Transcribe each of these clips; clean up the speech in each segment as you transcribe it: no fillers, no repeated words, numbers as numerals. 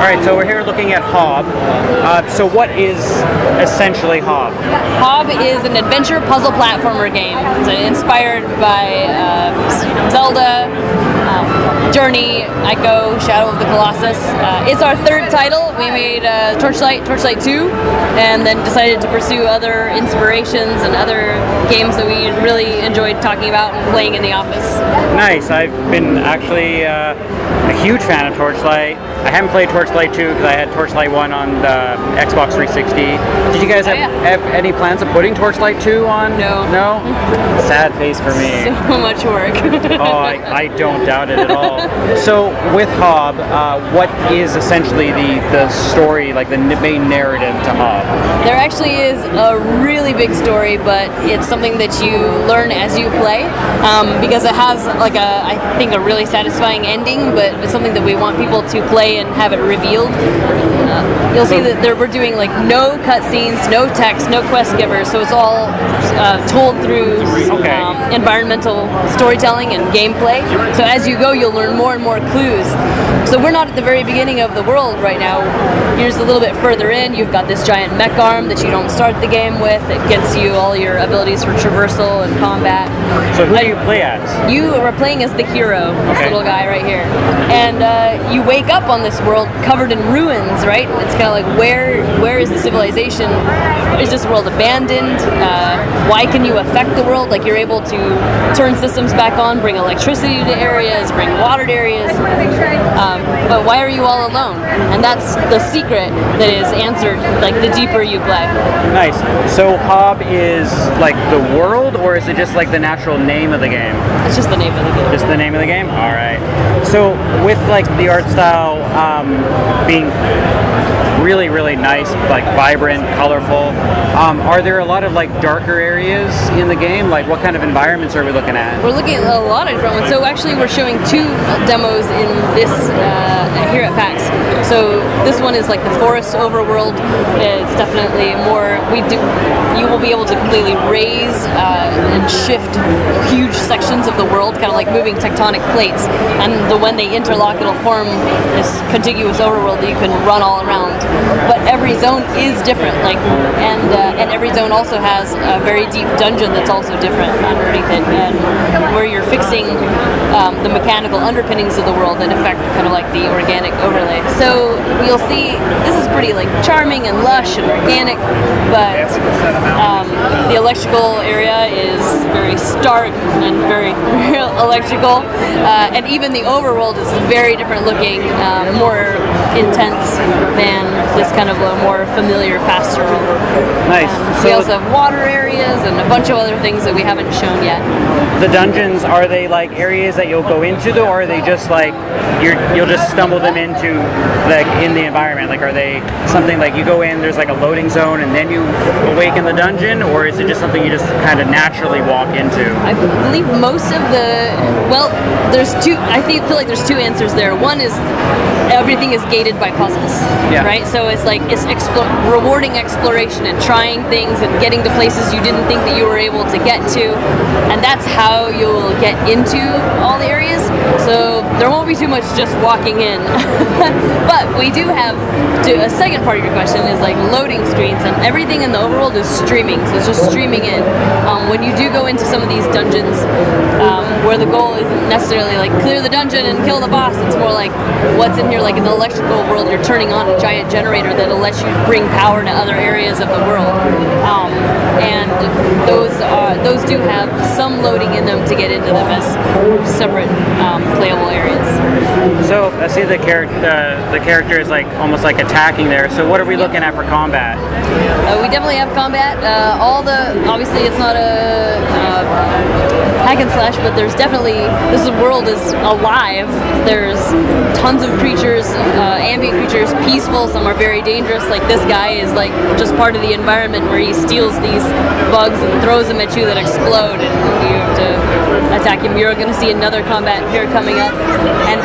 right, so we're here looking at HoB. So what is essentially HoB? HoB is an adventure puzzle platformer game. It's inspired by Zelda, Journey, Ico, Shadow of the Colossus. It's our third title. We made Torchlight 2, and then decided to pursue other inspirations and other games that we really enjoyed talking about and playing in the office. Nice. I've been actually a huge fan of Torchlight. I haven't played Torchlight 2 because I had Torchlight 1 on the Xbox 360. Did you guys have any plans of putting Torchlight 2 on? No. No? Sad face for me. So much work. Oh, I don't doubt it at all. So with HoB, what is essentially the story, like the main narrative to HoB? There actually is a really big story, but it's something that you learn as you play, because it has like I think a really satisfying ending, but it's something that we want people to play and have it revealed. You'll see that we're doing like no cutscenes, no text, no quest givers, so it's all told through environmental storytelling and gameplay. So as you go, you'll learn more and more clues. So we're not at the very beginning of the world right now. Here's a little bit further in. You've got this giant mech arm that you don't start the game with. It gets you all your abilities for traversal and combat. So who do you play as? You are playing as the hero, this little guy right here. And you wake up on this world covered in ruins, right? It's kind of like, where is the civilization? Is this world abandoned? Why can you affect the world? Like, you're able to turn systems back on, bring electricity to areas, bring water to areas. But why are you all alone? And that's the secret that is answered, like, the deeper you play. Nice. So HoB is like the world, or is it just like the natural name of the game? It's just the name of the game. Just the name of the game? All right. So with like the art style being really, really nice, like vibrant, colorful, are there a lot of like darker areas in the game? Like what kind of environments are we looking at? We're looking at a lot of different ones. So actually we're showing two demos in this here at PAX. So this one is like the forest overworld. It's definitely more, you will be able to completely raise and shift huge sections of the world, kind of like moving tectonic plates. And when they interlock, it'll form this contiguous overworld that you can run all around. But every zone is different, like, and every zone also has a very deep dungeon that's also different underneath it, and where you're fixing the mechanical underpinnings of the world that affect kind of like the organic overlay. So you'll see this is pretty like charming and lush and organic, but the electrical area is very stark and very real electrical, and even the overworld is very different looking, more intense than this kind of a more familiar pastoral. Nice. We also have water areas and a bunch of other things that we haven't shown yet. The dungeons, are they like areas that you'll go into though, or are they just like you'll just stumble them into like in the environment? Like, are they something like you go in, there's like a loading zone and then you awaken the dungeon, or is it just something you just kind of naturally walk into? I believe most of there's two. I feel like there's two answers there. One is everything is gated by puzzles, right? So it's like rewarding exploration and trying things and getting to places you didn't think that you were able to get to, and that's how you'll get into all the areas. So there won't be too much just walking in. But we do have a second part of your question is like loading screens, and everything in the overworld is streaming, so it's just streaming in. When you do go into some of these dungeons, where the goal isn't necessarily like clear the dungeon and kill the boss, it's more like what's in here. Like in the electrical world, you're turning on a giant generator that'll let you bring power to other areas of the world, and those do have some loading in them to get into them as separate playable areas. So I see the character is like almost like attacking there. So what are we looking at for combat? We definitely have combat. Obviously it's not a hack and slash, but there's definitely, this world is alive. There's tons of creatures, ambient creatures, peaceful, some are very dangerous. Like this guy is like just part of the environment where he steals these bugs and throws them at you that explode, and you have to attack him. You're going to see another combat here coming up, and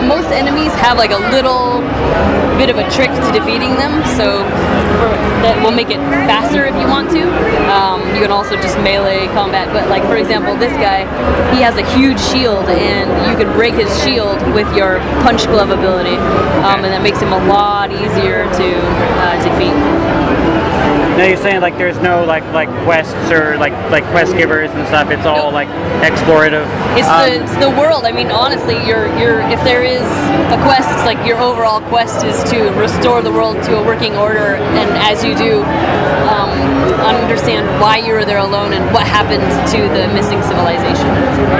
most enemies have like a little bit of a trick to defeating them, so that will make it faster if you want to. You can also just melee combat, but like for example this guy, he has a huge shield and you can break his shield with your punch glove ability. and that makes him a lot easier to defeat. Now you're saying like there's no like quests or like quest givers and stuff. It's all like explorative. It's the world. I mean, honestly, you're if there is a quest, it's like your overall quest is to restore the world to a working order, and as you do, understand why you were there alone and what happened to the missing civilization.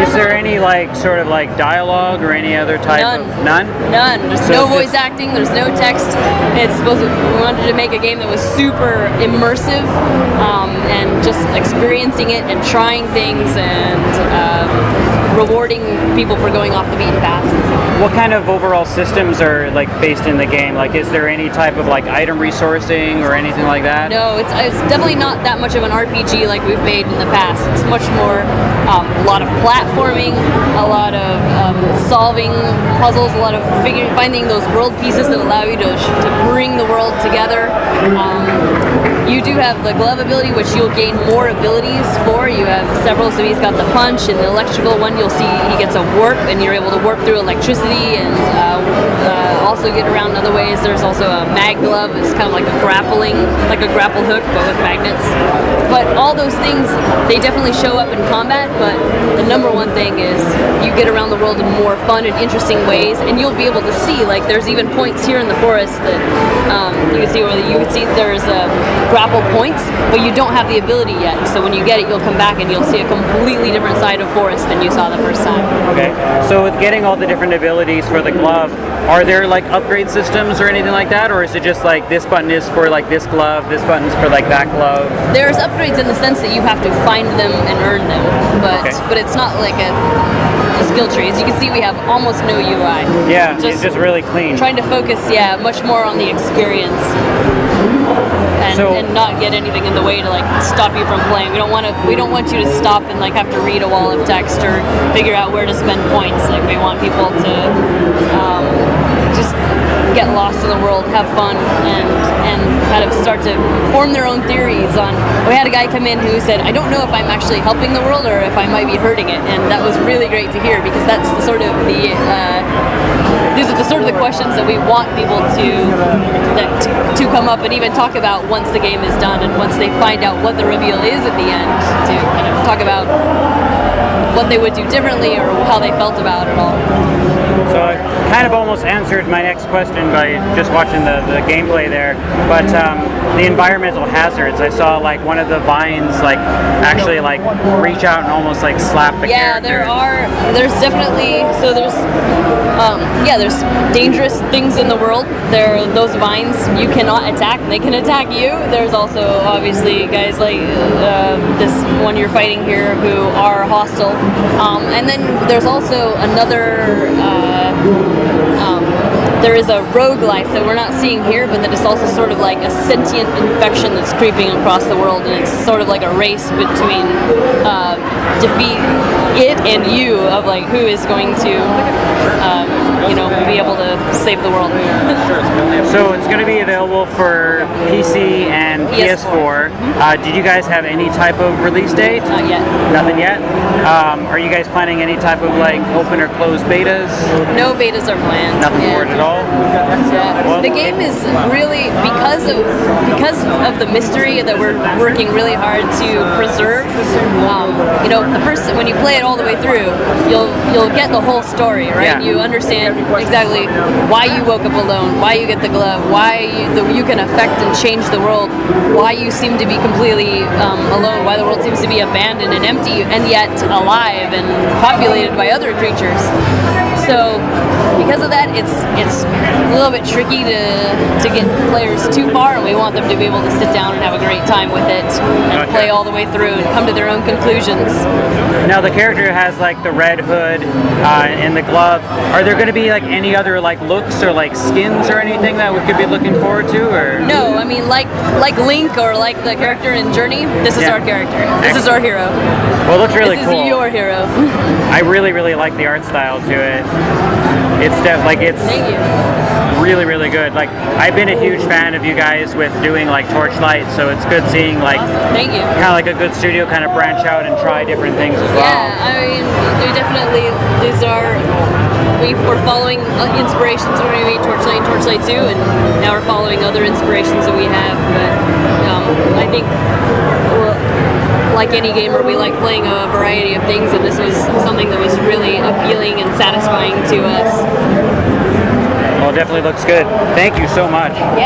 Is there any like sort of like dialogue or any other type of none? There's So no it's voice acting, there's no text. We wanted to make a game that was super immersive, and just experiencing it and trying things and rewarding people for going off the beaten path. What kind of overall systems are like based in the game? Like, is there any type of like item resourcing or anything like that? No, it's definitely not that much of an RPG like we've made in the past. It's much more a lot of platforming, a lot of solving puzzles, a lot of finding those world pieces that allow you to bring the world together. You do have the glove ability, which you'll gain more abilities for. You have several, so he's got the punch, and the electrical one you'll see he gets a warp, and you're able to warp through electricity and also get around in other ways. There's also a mag glove. It's kind of like a grapple hook, but with magnets. But all those things, they definitely show up in combat, but the number one thing is you get around the world in more fun and interesting ways, and you'll be able to see, like, there's even points here in the forest that you can see there's grapple points, but you don't have the ability yet. So when you get it, you'll come back and you'll see a completely different side of forest than you saw the first time. Okay. So with getting all the different abilities for the glove, are there like upgrade systems or anything like that, or is it just like this button is for like this glove, this button's for like that glove? There's upgrades in the sense that you have to find them and earn them, but it's not like a skill tree. As you can see, we have almost no UI. Yeah, it's just really clean. Trying to focus, much more on the experience. And not get anything in the way to like stop you from playing. We don't want you to stop and like have to read a wall of text or figure out where to spend points. Like, we want people to just get lost in the world, have fun, and kind of start to form their own theories on. We had a guy come in who said, I don't know if I'm actually helping the world or if I might be hurting it, and that was really great to hear, because that's the sort of these are the sort of the questions that we want people to come up and even talk about once the game is done, and once they find out what the reveal is at the end, to kind of talk about what they would do differently or how they felt about it all. So I kind of almost answered my next question by just watching the gameplay there, but the environmental hazards, I saw like one of the vines like actually like reach out and almost like slap the character. There's definitely, so there's dangerous things in the world. There are those vines you cannot attack, and they can attack you. There's also obviously guys like this one you're fighting here who are hostile. And then there's also another, there is a rogue life that we're not seeing here, but that is also sort of like a sentient infection that's creeping across the world, and it's sort of like a race between defeat it and you, of like who is going to be able to save the world. So it's going to be available for PC and PS4. Did you guys have any type of release date? Not yet. Nothing yet? Are you guys planning any type of like open or closed betas? No betas are planned. Nothing for it at all? Yeah. Well, the game is really, because of the mystery that we're working really hard to preserve. When you play it all the way through, you'll get the whole story, right? Yeah. You understand exactly why you woke up alone, why you get the glove, why you can affect and change the world, why you seem to be completely alone, why the world seems to be abandoned and empty, and yet alive and populated by other creatures. So because of that, it's a little bit tricky to get players too far, and we want them to be able to sit down and have a great time with it and play all the way through and come to their own conclusions. Now the character has like the red hood and the glove. Are there going to be like any other like looks or like skins or anything that we could be looking forward to? Or no, I mean like Link or like the character in Journey. This is our character. This is our hero. Well, it looks really cool. This is your hero. I really, really like the art style to it. It's Thank you. really, really good. Like, I've been a huge fan of you guys with doing like Torchlight, so it's good seeing like Thank you. kind of like a good studio kind of branch out and try different things as well. Yeah, I mean, we definitely, these are we were following inspirations when we made Torchlight and Torchlight 2, and now we're following other inspirations that we have. But I think, like any gamer, we like playing a variety of things, and this was something that was really appealing and satisfying to us. Well, it definitely looks good. Thank you so much. Yeah.